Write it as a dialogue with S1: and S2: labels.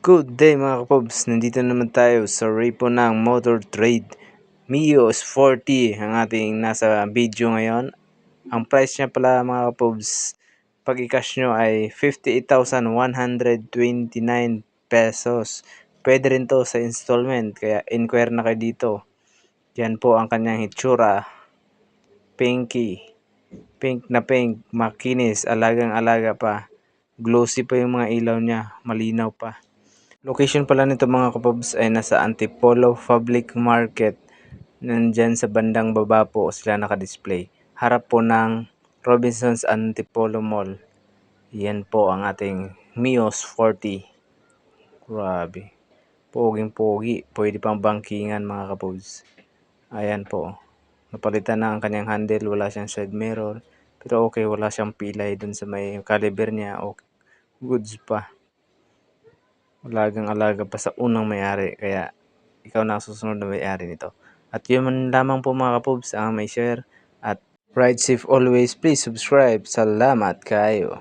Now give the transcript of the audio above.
S1: Good day mga kapobs, nandito naman tayo sa repo ng Motor Trade. Mio S40 ang ating nasa video ngayon. Ang price niya pala mga kapobs, pag i-cash nyo ay 58,129 pesos. Pwede rin to sa installment, kaya inquire na kayo dito. Yan po ang kanyang hitsura. Pinky. Pink na pink, makinis, alagang-alaga pa. Glossy pa yung mga ilaw niya, malinaw pa. Location pala nito mga kapobs ay nasa Antipolo Public Market. Nandyan sa bandang baba po sila nakadisplay. Harap po ng Robinsons Antipolo Mall. Yan po ang ating Mios 40. Grabe. Poging-pogi. Pwede pang bangkingan mga kapobs. Ayan po. Napalitan na ang kanyang handle. Wala siyang side mirror. Pero okay, wala siyang pilay dun sa may caliber niya. Okay. Goods pa. Alagang-alaga pa sa unang may-ari, kaya ikaw na susunod na may-ari nito. At yun man lamang po mga kapobs ang may share, at ride safe always. Please subscribe. Salamat kayo.